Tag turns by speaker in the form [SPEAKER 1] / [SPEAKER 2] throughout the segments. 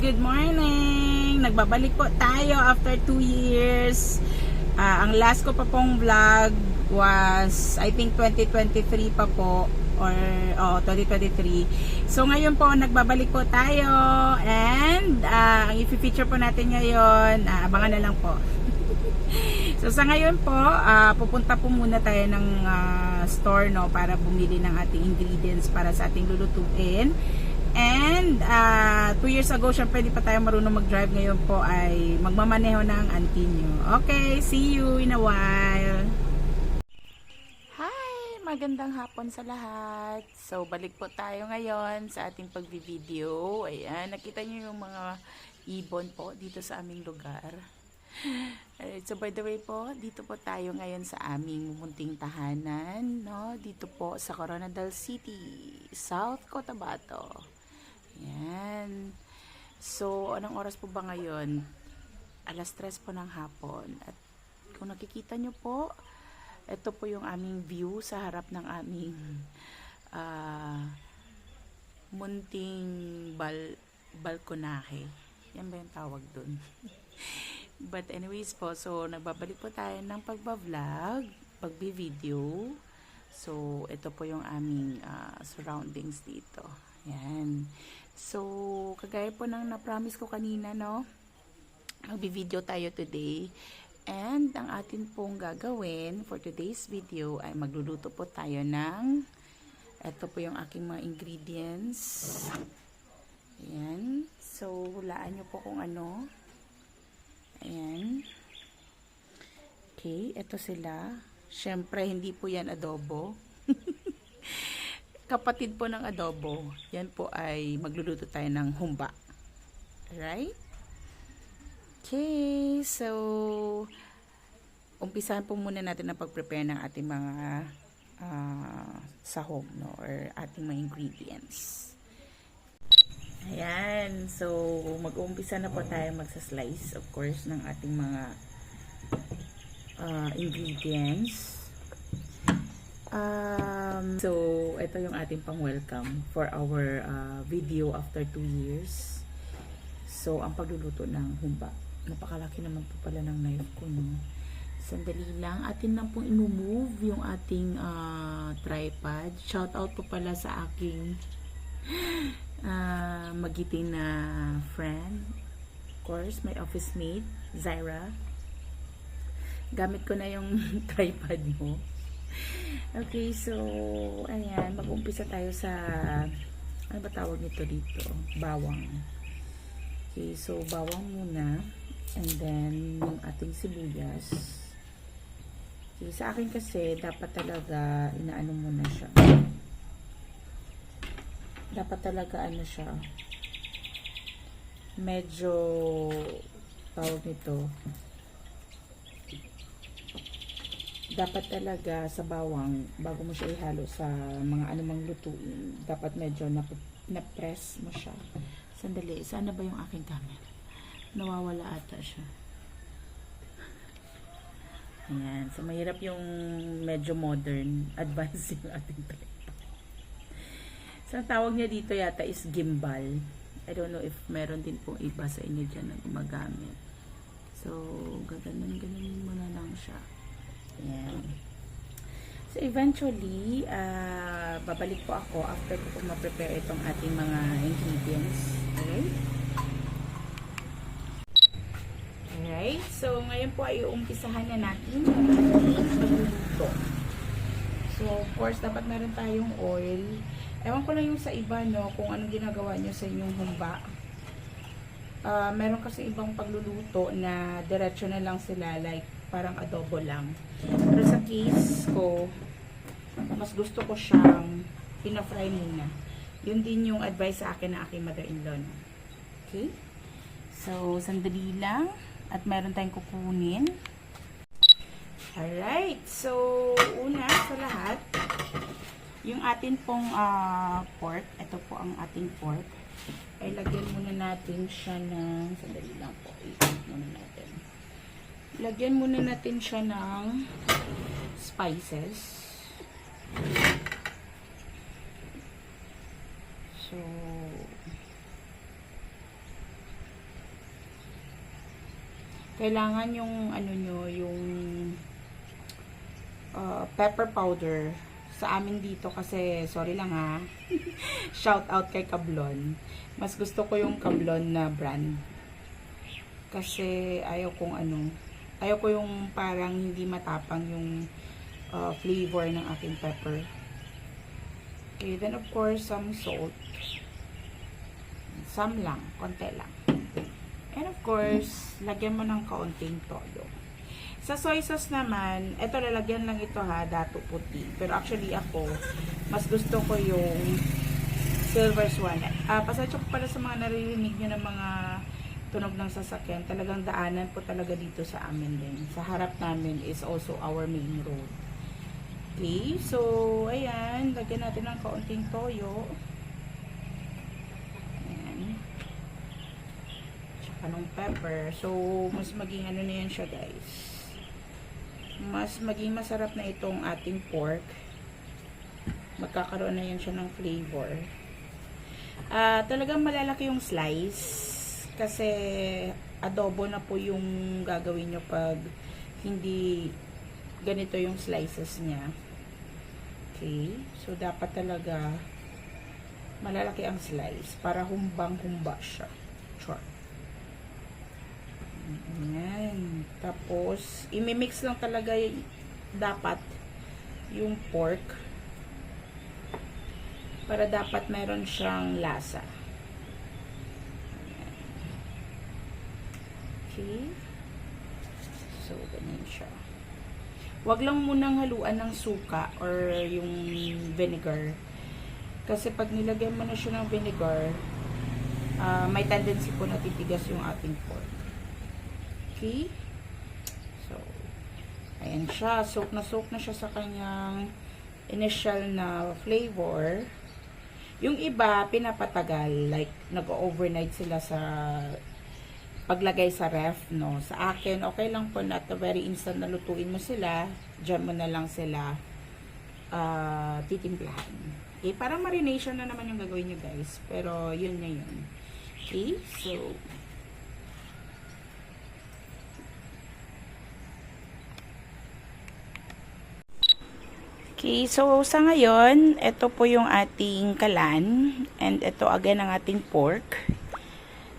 [SPEAKER 1] Good morning! Nagbabalik po tayo after 2 years. Ang last ko pa pong vlog was I think 2023 pa po or 2023. So ngayon po nagbabalik po tayo and ang i-feature po natin ngayon, abangan na lang po. So sa ngayon po, pupunta po muna tayo ng store para bumili ng ating ingredients para sa ating lulutuin. And 2 years ago, syempre di pa tayo marunong mag-drive. Ngayon po ay magmamaneho na ang auntie nyo. Okay, see you in a while. Hi! Magandang hapon sa lahat. So, balik po tayo ngayon sa ating pagbi-video. Ayan, nakita nyo yung mga ibon po dito sa aming lugar. Alright, so by the way po, dito po tayo ngayon sa aming munting tahanan, no? Dito po sa Coronadal City, South Cotabato. Yan. So, anong oras po ba ngayon? 3:00 po ng hapon. At kung nakikita nyo po, ito po yung aming view sa harap ng aming munting balkonahe. Yan ba yung tawag dun? But anyways po, so nagbabalik po tayo ng pagbablog, pagbi-video. So, ito po yung aming surroundings dito. Yan. So, kagaya po ng na-promise ko kanina, no? Magbi-video tayo today. And ang atin pong gagawin for today's video ay magluluto po tayo ng ito po yung aking mga ingredients. Ayan. So, hulaan nyo po kung ano. Ayan. Okay, ito sila. Syempre, hindi po yan adobo. Kapatid po ng adobo. Yan po ay magluluto tayo ng humba. Right? Okay, so umpisahan po muna natin ang pag-prepare ng ating mga sahog, no? Or ating mga ingredients. Ayan, so mag-uumpisa na po tayo magsa-slice, of course, ng ating mga ingredients. So, ito yung ating pang-welcome for our video after 2 years. So, ang pagluluto ng humba. Napakalaki naman po pala ng knife ko, no? Sandali lang. Atin lang pong i-move yung ating tripod. Shout out po pala sa aking magiting na friend. Of course, my office mate, Zaira. Gamit ko na yung tripod mo. Okay, so ayan, mag-umpisa tayo sa ano ba tawag nito dito? Bawang. Okay, so bawang muna and then yung ating sibuyas. Okay, sa akin kasi dapat talaga inaano muna siya. Dapat talaga ano siya, medyo tawag nito, dapat talaga sa bawang bago mo siya ihalo sa mga anumang lutuin, dapat medyo na-press mo siya. Sandali, sana ba yung aking camera? Nawawala ata siya. Ayan, so mahirap yung medyo modern, advanced yung ating tripod. So ang tawag niya dito yata is gimbal. I don't know if meron din pong iba sa inyo dyan na gumagamit. So gaganon-ganon mo na lang siya. Ayan. So eventually, babalik po ako after ko ma-prepare itong ating mga ingredients. Alright? Alright. So ngayon po ay uumpisahan na natin yung ating magluluto. So of course, dapat meron tayong oil. Ewan ko lang yung sa iba, no, kung anong ginagawa nyo sa inyong humba. Meron kasi ibang pagluluto na diretso na lang sila, like parang adobo lang. Pero sa case ko, mas gusto ko siyang pina-fry muna. Yun din yung advice sa akin ng aking mother-in-law. Okay? So, sandali lang. At meron tayong kukunin. Alright. So, una sa lahat, yung atin pong pork. Ito po ang ating pork. Ay, lagyan muna natin siya ng, sandali lang po. I-count muna natin. Lagyan muna natin siya ng spices. So, kailangan yung ano nyo, yung pepper powder sa amin dito kasi, sorry lang ha, shout out kay Kablon. Mas gusto ko yung Kablon na brand. Kasi ayaw ko yung parang hindi matapang yung flavor ng aking pepper. Okay, then of course, some salt. Some lang, konti lang. And of course, lagyan mo ng kaunting toyo. Sa soy sauce naman, ito lalagyan lang ito ha, dato puti. Pero actually ako, mas gusto ko yung Silver Swan. Pasensya ko pala sa mga naririnig nyo ng mga tunog ng sasakyan. Talagang daanan po talaga dito sa amin din. Sa harap namin is also our main road. Okay, so ayan, lagyan natin ng kaunting toyo. Anong pepper. So, mas maging ano na yan siya, guys. Mas maging masarap na itong ating pork. Magkakaroon na yan siya ng flavor. Talagang malalaki yung slice. Kasi, adobo na po yung gagawin nyo pag hindi ganito yung slices niya. Okay. So, dapat talaga malalaki ang slice para humbang-humba siya. Sure. Ayan. Tapos, imimix lang talaga dapat yung pork para dapat meron siyang lasa. Ayan. Okay. So, ganyan siya. Wag lang munang haluan ng suka or yung vinegar. Kasi pag nilagyan mo na siya ng vinegar, may tendency po na titigas yung ating pork. Okay. So, ayan siya. Soak na siya sa kanyang initial na flavor. Yung iba, pinapatagal. Like, nag-overnight sila sa paglagay sa ref, no? Sa akin, okay lang po na at very instant na lutuin mo sila. Diyan mo na lang sila titimplahan. Okay, parang marination na naman yung gagawin nyo, guys. Pero, yun na yun. Okay, so, okay, so sa ngayon, ito po yung ating kalan. And ito again ang ating pork.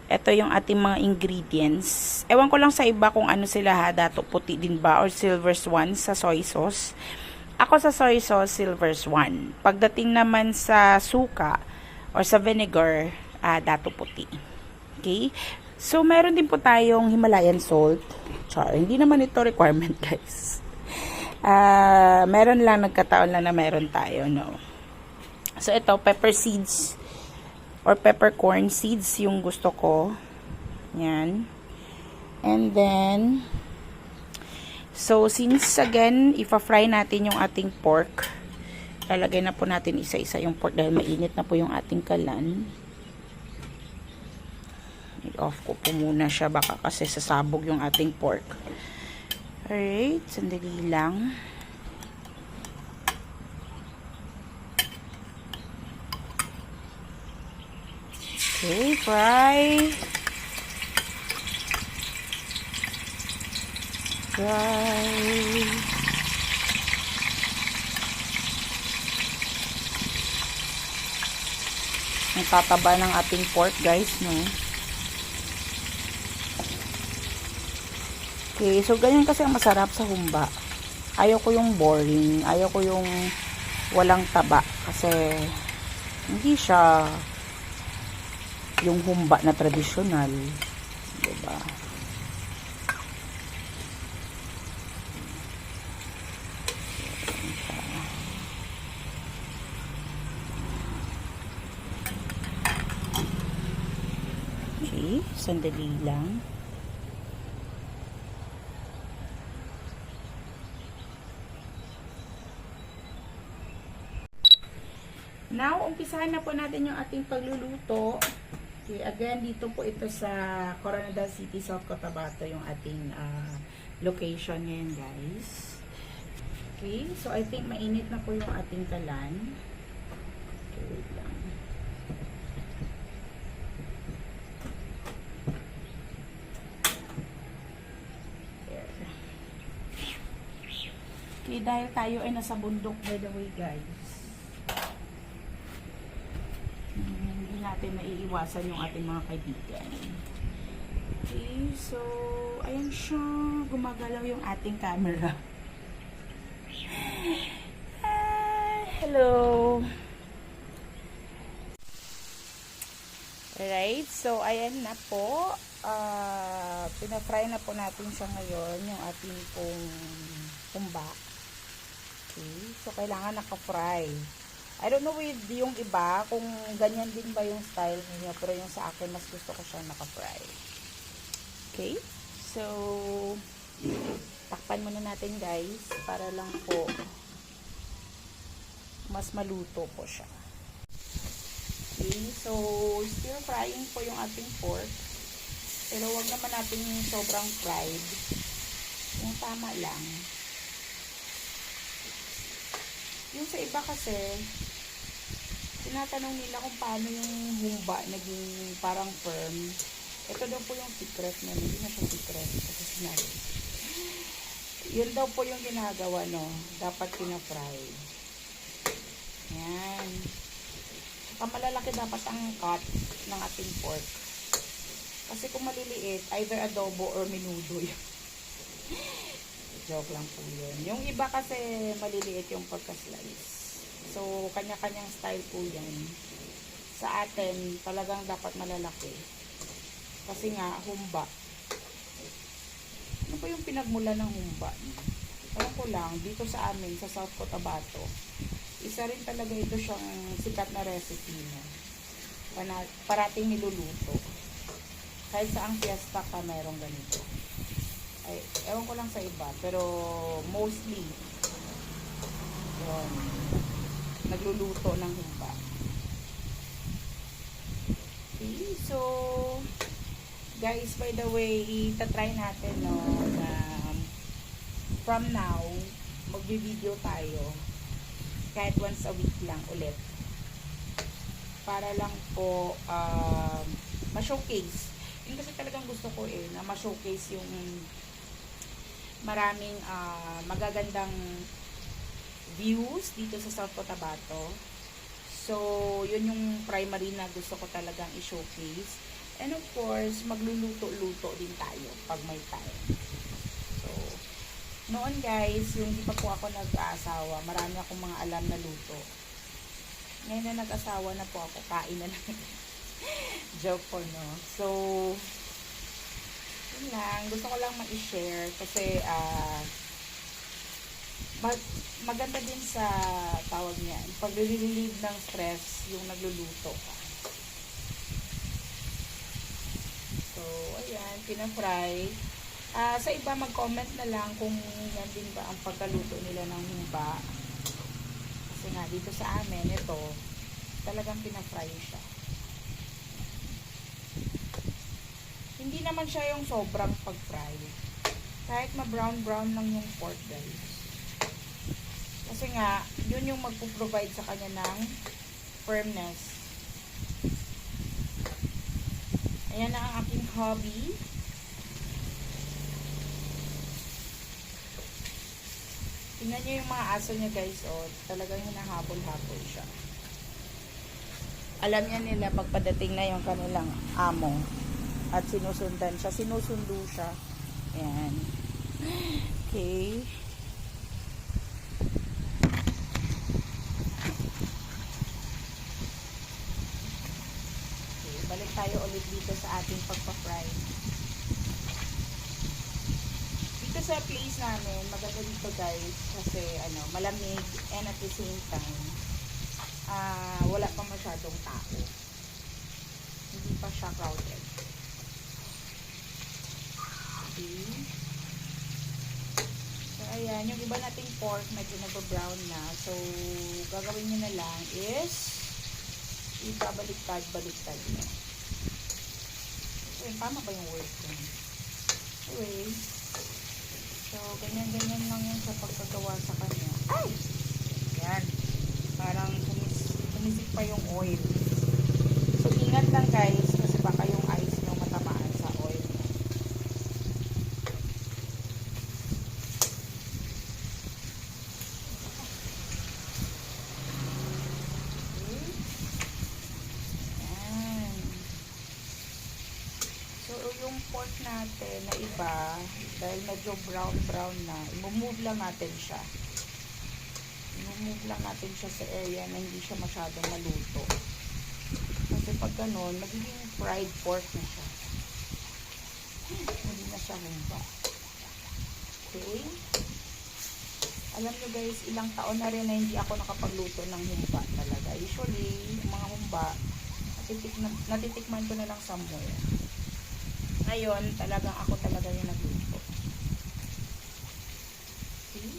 [SPEAKER 1] Ito yung ating mga ingredients. Ewan ko lang sa iba kung ano sila ha, dato puti din ba or silver swan sa soy sauce. Ako sa soy sauce, silver swan. Pagdating naman sa suka or sa vinegar, dato puti. Okay? So meron din po tayong Himalayan salt. Char, hindi naman ito requirement, guys. Meron lang, nagkataon lang na meron tayo, no? So, ito, pepper seeds or peppercorn seeds yung gusto ko. Yan. And then, so, since again, ipa-fry natin yung ating pork, lalagay na po natin isa-isa yung pork dahil mainit na po yung ating kalan. I-off ko po muna siya, baka kasi sasabog yung ating pork. Alright, sandali lang. Okay, fry. Fry. Ang tataba ng ating pork, guys, no? Okay, so ganyan kasi ang masarap sa humba. Ayaw ko yung boring. Ayaw ko yung walang taba. Kasi hindi siya yung humba na tradisyonal. Diba? Okay, sandali lang. Now, umpisahan na po natin yung ating pagluluto. Okay, again, dito po ito sa Coronadal City, South Cotabato, yung ating location ngayon, guys. Okay, so I think mainit na po yung ating kalan. Okay, wait lang. Okay, dahil tayo ay nasa bundok, by the way, guys. Hindi natin maiiwasan yung ating mga kaibigan. Okay, so, ayan siya. Gumagalaw yung ating camera. Hello! Alright, so, ayan na po. Pinafry na po natin siya ngayon, yung ating pong humba. Okay, so, kailangan naka-fry. I don't know with yung iba, kung ganyan din ba yung style niyo, pero yung sa akin, mas gusto ko siya naka-fry. Okay, so, takpan muna natin guys, para lang po, mas maluto po siya. Okay, so, still frying po yung ating pork, pero wag naman natin yung sobrang fried, yung tama lang. Yung sa iba kasi, tinatanong nila kung paano yung humba naging parang firm. Ito daw po yung secret na, hindi na siya secret kasi sinabi. Yun daw po yung ginagawa, no? Dapat pina-fry. Yan. Saka malalaki dapat ang cut ng ating pork. Kasi kung maliliit, either adobo or menudo yun. Joke lang po yun. Yung iba kasi maliliit yung pagka-slice. So, kanya-kanyang style po yan. Sa atin, talagang dapat malalaki. Kasi nga, humba. Ano po yung pinagmula ng humba? Ewan ko lang, dito sa amin, sa South Cotabato, isa rin talaga ito siyang sikat na recipe na parating niluluto. Kahit sa ang fiesta ka, mayroong ganito. Ay, ewan ko lang sa iba, pero mostly, yun, nagluluto ng humba. Okay, so, guys, by the way, itatry natin, no, na from now, magbi-video tayo kahit once a week lang ulit. Para lang po, ma-showcase. Yun kasi talagang gusto ko na ma-showcase yung maraming magagandang views dito sa South Cotabato. So, yun yung primary na gusto ko talagang i-showcase. And of course, magluluto-luto din tayo pag may time. So, noon guys, yung hindi pa po ako nag-aasawa, marami akong mga alam na luto. Ngayon na nag-asawa na po ako, kain na lang. Joke po, no? So, yun lang. Gusto ko lang mag-share kasi, maganda din sa tawag niyan. Pag relieve ng stress, yung nagluluto ka. So, ayan, pinafry. Sa iba, mag-comment na lang kung yan din ba ang pagkaluto nila ng humba. Kasi nga, dito sa amin, ito, talagang pinafry siya. Hindi naman siya yung sobrang pag-fry. Kahit ma-brown-brown lang yung pork, guys. Kasi nga, yun yung magpo-provide sa kanya ng firmness. Ayan na ang aking hobby. Tingnan nyo yung mga aso niya, guys. Oh, talagang hinahabol-habol siya. Alam niya nila pagpadating na yung kanilang amo. At sinusundan siya. Sinusundo siya. Ayan. Okay. Okay. Balik tayo ulit dito sa ating pagpa-fry. Dito sa place namin, maganda dito guys. Kasi malamig and at the same time, wala pa masyadong tao. Hindi pa siya crowded. So, ayan. Yung iba nating pork, medyo nag-brown na. So, gagawin nyo na lang is ibabaliktad-baliktad nyo. So, yun, tama ba yung word ko? Anyway. So, ganyan-ganyan lang yun sa pagkagawa sa kanya. Ay! Yan. Parang tumisik pa yung oil. So, ingat lang guys, kasi baka yung eyes nyo matamaan sa oil. yung pork natin na iba, dahil medyo brown na, i-move lang natin siya. I-move lang natin siya sa area na hindi siya masyadong maluto. Kasi pag ganun, magiging fried pork na siya. Hindi na siya humba. Okay? Alam nyo guys, ilang taon na rin na hindi ako nakapagluto ng humba talaga. Usually, yung mga humba, natitikman ko na lang somewhere. Ngayon, talagang ako talaga yung nagluto. Okay?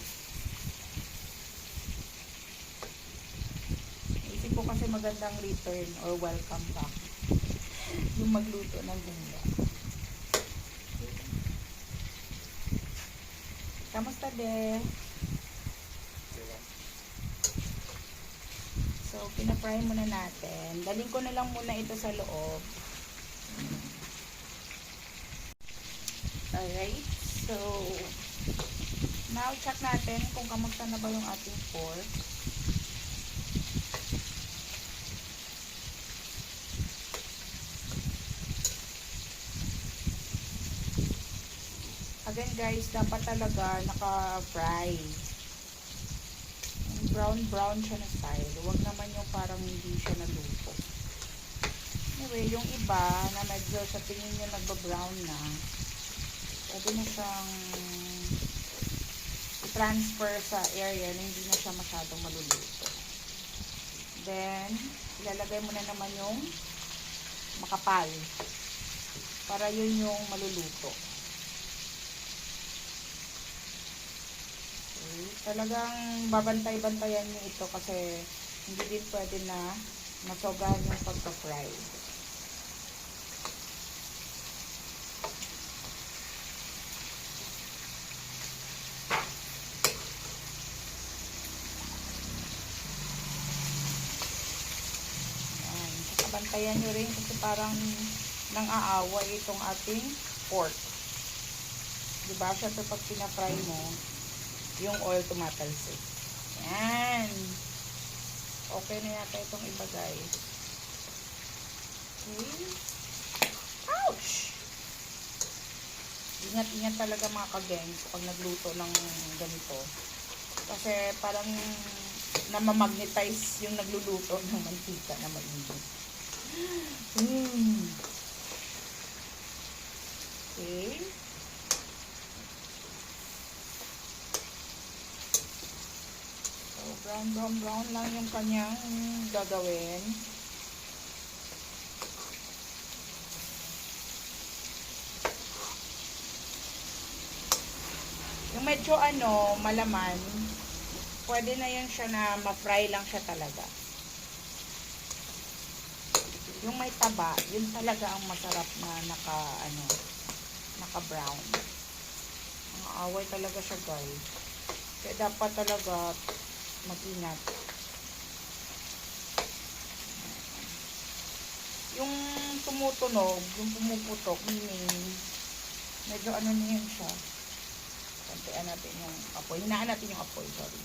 [SPEAKER 1] Isip ko kasi magandang return or welcome back. Yung magluto ng humba. Kamusta de? So, pina-fry muna natin. Daling ko na lang muna ito sa loob. Alright. So, now check natin kung kamusta na ba yung ating pork. Again guys, dapat talaga naka-fry. Brown siya na style. Huwag naman yung parang hindi siya naluto. Anyway, yung iba na medyo sa tingin nyo nagba-brown na, pwede na siyang i-transfer sa area na hindi na siya masyadong maluluto. Then, ilalagay mo na naman yung makapal para yun yung maluluto. Talagang babantay-bantayan nyo ito kasi hindi din pwede na masobrahan yung pagka-fry. Ayan. Bantayan nyo rin kasi parang nang-aaway itong ating pork. Diba? Siyempre pag pina-fry mo, yung oil tumatalsik. Yan. Okay na yata itong iba guys. Okay. Ouch! Ingat-ingat talaga mga kagengs pag nagluto ng ganito. Kasi parang namamagnetize yung nagluluto ng mantika na mainit. Okay. Brown lang yung kanyang gagawin. Yung medyo malaman, pwede na yun siya na ma-fry lang siya talaga. Yung may taba, yun talaga ang masarap na naka-brown. Ang away talaga siya guys. Kaya dapat talaga mag-ingat. Yung tumutunog, yung pumuputok, meaning medyo na yun siya. Kantian natin yung apoy. Hinaan natin yung apoy, sorry.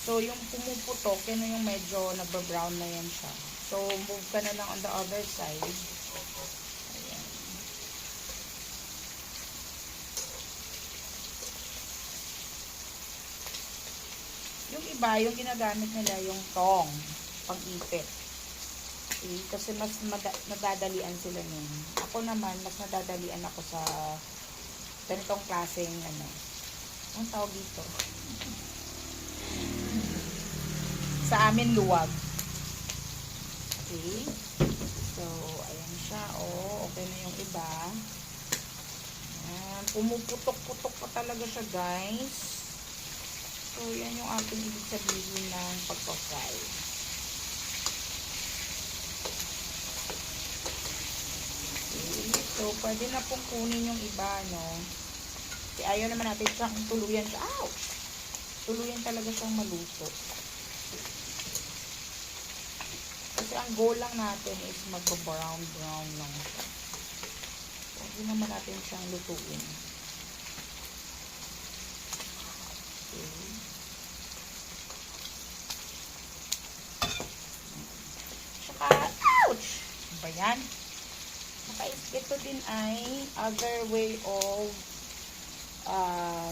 [SPEAKER 1] So, yung pumuputok, yun na yung medyo nagba-brown na yan siya. So, move ka na lang on the other side. Yung iba, yung ginagamit nila yung tong, pang-ipit. Okay? Kasi mas nadadalian sila nun. Ako naman, mas nadadalian ako sa ganitong klaseng anong tawag dito? Sa amin, luwag. Okay? So, ayan siya. Oh, okay na yung iba. Ayan. Pumuputok-putok pa talaga siya, guys. So, yan yung ating ibig sabihin ng pagpa-fry. Okay. So, pwede na pong kunin yung iba, no? Kasi ayaw naman natin siyang tuluyan siya. Ouch! Tuluyan talaga siyang maluto. Kasi ang goal lang natin is magpa-brown lang siya. Pwede naman natin siyang lutuin. Okay. Ouch! ba yan? Saka ito din ay other way of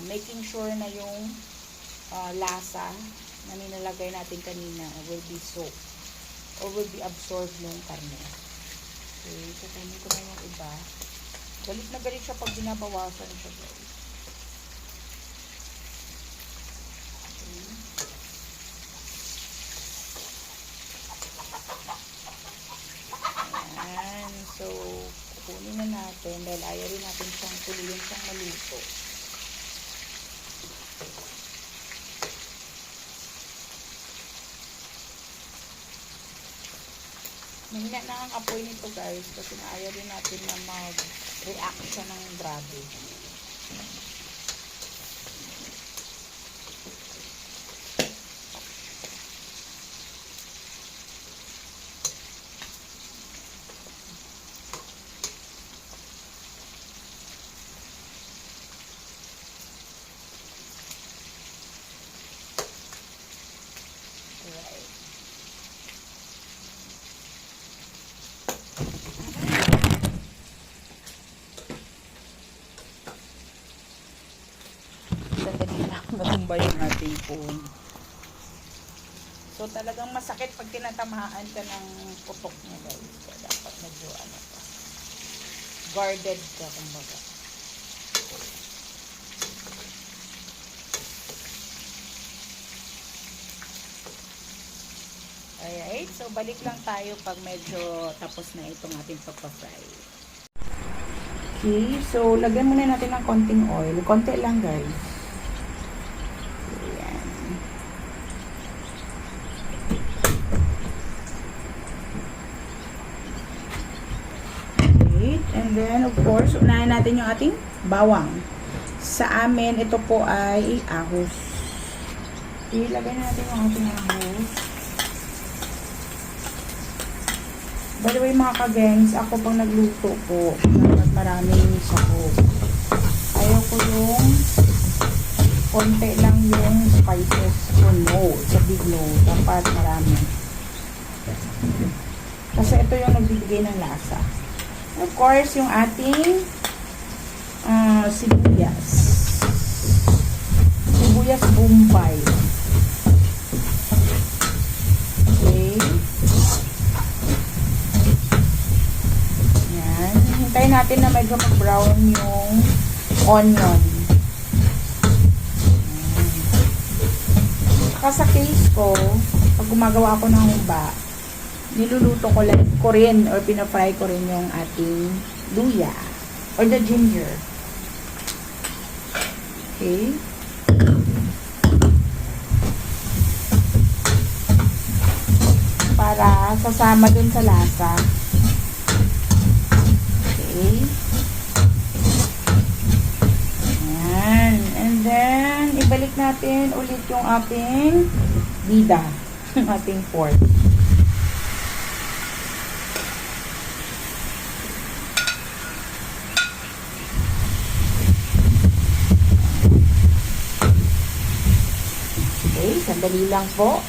[SPEAKER 1] making sure na yung lasa na nilalagay natin kanina will be soaked or will be absorbed ng karne. Okay, so kunin ko na yung iba. Galit na galit siya pag binabawasan siya, guys. Ayan. So, kukunin na natin dahil ayaw rin natin siyang tuloyin siyang maluto. Mahina na ang apoy nito, guys, kasi ayaw rin natin na mag-react siya ng grabe. Alright. Natumba yung ating phone. So, talagang masakit pag tinatamaan ka ng putok niya, guys. So, dapat medyo, guarded ka, kumbaga. Alright, so balik lang tayo pag medyo tapos na itong ating pagpa-fry. Okay, so lagyan muna natin ng konting oil. Konti lang, guys. And then, of course, unahin natin yung ating bawang. Sa amin, ito po ay ahos. Ilagay natin yung ating ahos. By the way, mga kagengs, ako pang nagluto po. Dapat maraming sahog. Ayaw ko yung konti lang yung spices ko. No, sa big no. Dapat marami. Kasi ito yung nagbibigay ng lasa. Of course, yung ating sibuyas. Sibuyas Bombay. Okay. Yan. Hintayin natin na medyo mag-brown yung onion. Saka sa case ko, pag gumagawa ako ng humba, niluluto ko rin or pinafry ko rin yung ating luya or the ginger. Okay. Para sasama dun sa lasa. Okay. Ayan. And then, ibalik natin ulit yung ating bida. Ating pork. Okay, sandali lang po.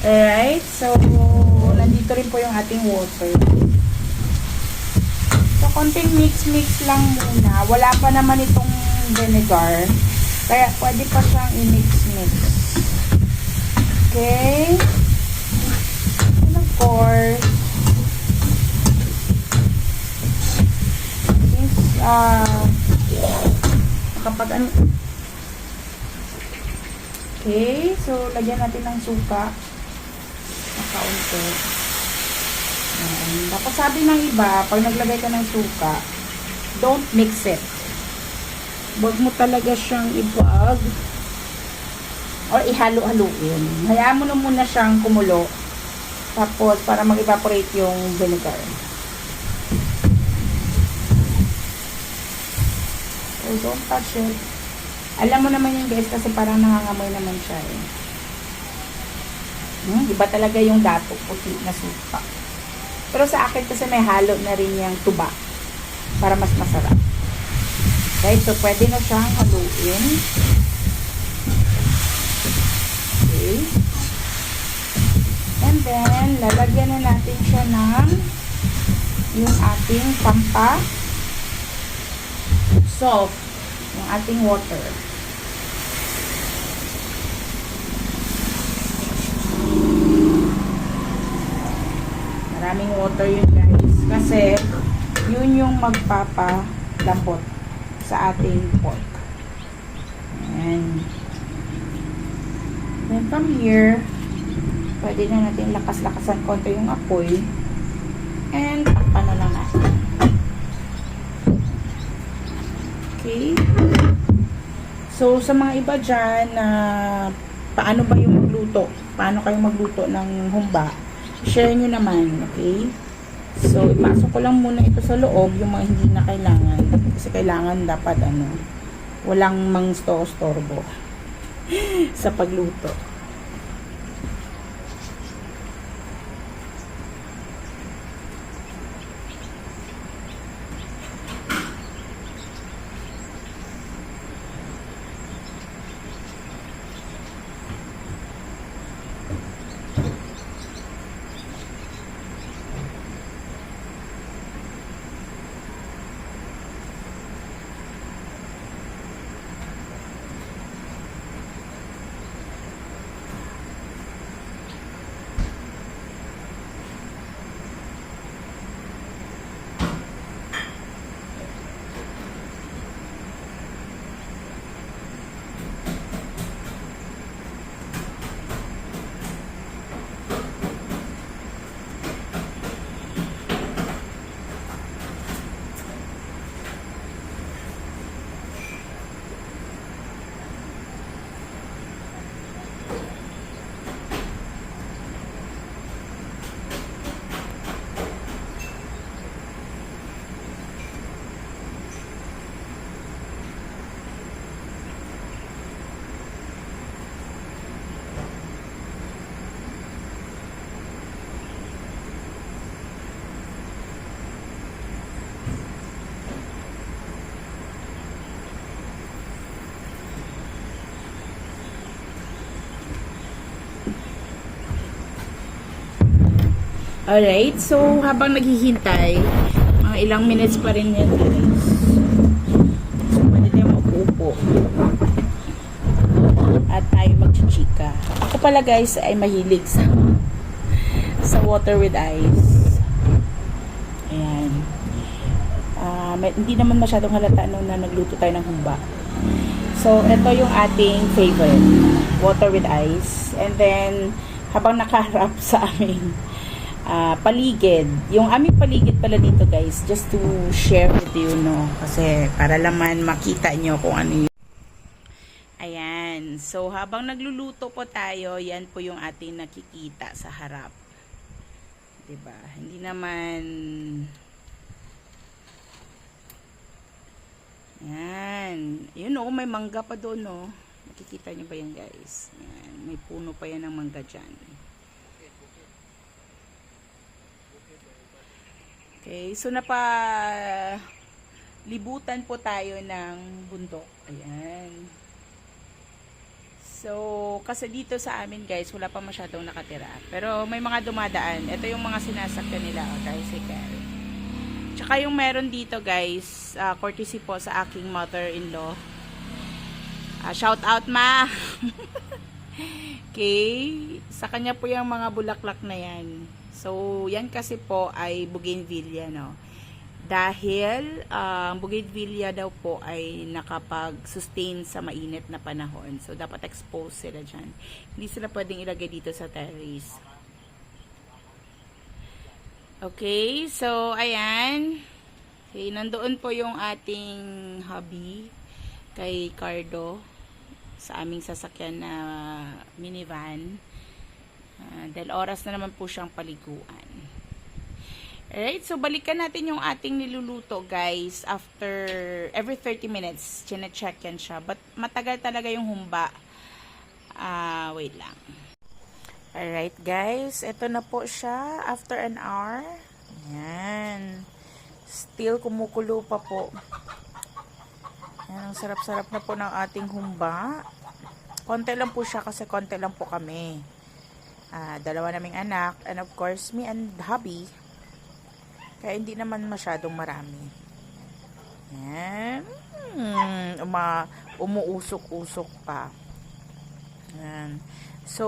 [SPEAKER 1] Alright, so nandito rin po yung ating water. So, konting mix-mix lang muna. Wala pa naman itong vinegar. Kaya pwede pa siyang i-mix-mix. Okay. And of course, since kapag ano. Okay, so lagyan natin ng suka. Kaunti. Tapos sabi ng iba, pag naglagay ka ng suka, don't mix it. Huwag mo talaga siyang ibag or ihalo-haluin. Hayaan mo na muna siyang kumulo. Tapos, para mag-evaporate yung vinegar. So, don't touch it. Alam mo naman yun guys, kasi parang nangangamoy naman siya eh. Iba talaga yung dato, puti na suka. Pero sa akin kasi may halo na rin yung tuba para mas masarap. Okay, so pwede na siyang haluin. Okay. And then, lalagyan na natin siya ng yung ating soft, yung ating water. Maraming water yun guys. Kasi, yun yung magpapalambot sa ating pork. Ayan. Then from here, pwede na natin lakas-lakasan konti yung apoy. And, takpan na lang natin. Okay. So, sa mga iba dyan na paano ba yung magluto? Paano kayo magluto ng humba? Share nyo naman, okay? So, ipasok ko lang muna ito sa loob, yung mga hindi na kailangan. Kasi kailangan dapat, walang mang-storbo sa pagluto. Alright, so habang naghihintay, mga ilang minutes pa rin yan guys. So, pwede tayo maupo-upo. At tayo magchichika. Ako pala guys ay mahilig sa water with ice. Ayan. Hindi naman masyadong halata nung na nagluto tayo ng humba. So, ito yung ating favorite. Water with ice. And then, habang nakaharap sa aming paligid. Yung aming paligid pala dito guys, just to share with you, no? Kasi para laman makita nyo kung ano yung ayan. So, habang nagluluto po tayo, yan po yung ating nakikita sa harap. Diba? Hindi naman yan. Yun o, may mangga pa doon, no? Nakikita nyo ba yan guys? Yan. May puno pa yan ng mangga dyan. Okay, so libutan po tayo ng bundok. Ayan. So, kasi dito sa amin guys, wala pa masyadong nakatira. Pero may mga dumadaan. Ito yung mga sinasakyan nila, tricycle. Tsaka yung meron dito guys, courtesy po sa aking mother-in-law. Shout out ma! Okay, sa kanya po yung mga bulaklak na yan. So, yan kasi po ay bougainvillea, no? Dahil, ang bougainvillea daw po ay nakapag-sustain sa mainit na panahon. So, dapat expose sila dyan. Hindi sila pwedeng ilagay dito sa terrace. Okay, so, ayan. Okay, nandoon po yung ating hubby. kay Cardo sa aming sasakyan na minivan. Dahil oras na naman po siyang paliguan. Alright, so balikan natin yung ating niluluto guys. After every 30 minutes, chine-check yan siya. But matagal talaga yung humba. Wait lang. Alright guys, ito na po siya after an hour. Yan. Still kumukulo pa po. Yan, ang sarap-sarap na po ng ating humba. Konti lang po siya kasi konti lang po kami. Dalawa naming anak and of course me and hubby. Kaya hindi naman masyadong marami. Yan. Umuusok-usok pa. Yan. So,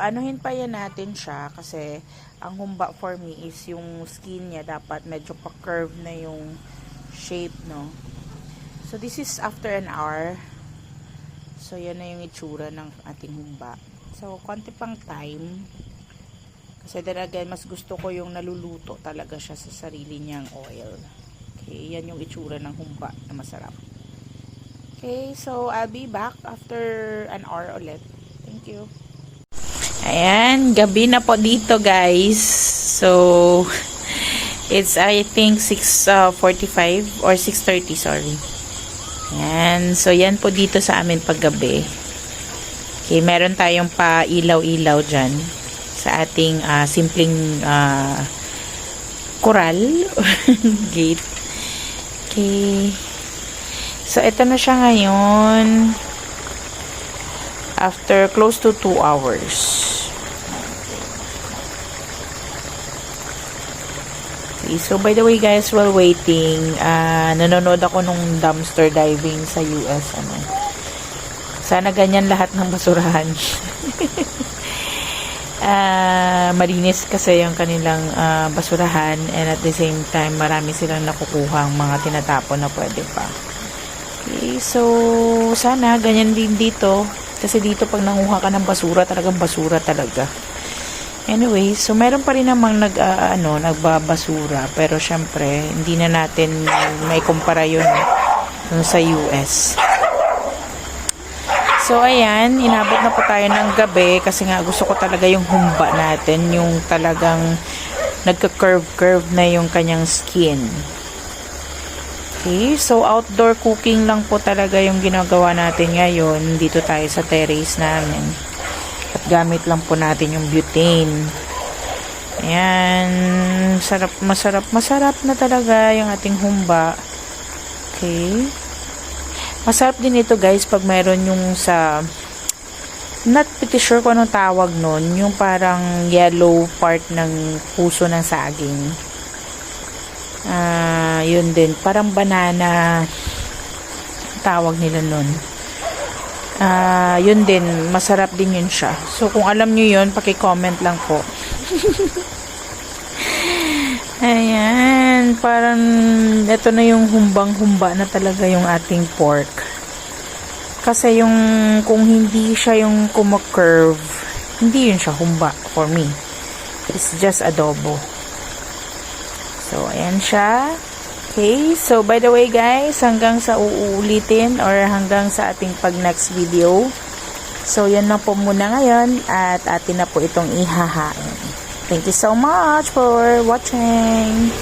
[SPEAKER 1] anuhin pa yan natin siya kasi ang humba for me is yung skin niya dapat medyo pa-curve na yung shape, no? So, this is after an hour. So, yan na yung itsura ng ating humba. So, konti pang time. Kasi then again, mas gusto ko yung naluluto talaga siya sa sarili niyang oil. Okay, yan yung itsura ng humba na masarap. Okay, so I'll be back after an hour ulit. Thank you. Ayan, gabi na po dito guys. So, it's I think 6:45 or 6:30, sorry. Ayan, so yan po dito sa amin paggabi. Okay, meron tayong pa ilaw-ilaw dyan sa ating simpleng coral gate. Okay. So, ito na siya ngayon after close to 2 hours. Okay, so by the way guys, while waiting, nanonood ako nung dumpster diving sa US. Sana ganyan lahat ng basurahan. Malinis kasi yung kanilang basurahan and at the same time marami silang nakukuhang mga tinatapon na pwede pa. Okay, so sana ganyan din dito kasi dito pag nanguha ka ng basura talagang basura talaga. Anyway, so meron pa rin namang nagbabasura pero syempre hindi na natin may kumpara yun sa US. So, ayan, inabot na po tayo ng gabi kasi nga gusto ko talaga yung humba natin, yung talagang nagka-curve-curve na yung kanyang skin. Okay, so outdoor cooking lang po talaga yung ginagawa natin ngayon. Dito tayo sa terrace namin. At gamit lang po natin yung butane. Ayan, masarap na talaga yung ating humba. Okay. Masarap din ito guys pag meron yung sa not pretty sure kung anong tawag nun, yung parang yellow part ng puso ng saging. Yun din, parang banana tawag nila nun. Yun din, masarap din yun siya. So kung alam nyo yun, paki-comment lang po. Ayan, parang ito na yung humbang-humba na talaga yung ating pork. Kasi yung kung hindi siya yung kuma-curve, hindi yun siya humba for me. It's just adobo. So, ayan siya. Okay, so by the way guys, hanggang sa uulitin or hanggang sa ating pag next video. So, yan na po muna ngayon at atin na po itong ihahain. Thank you so much for watching.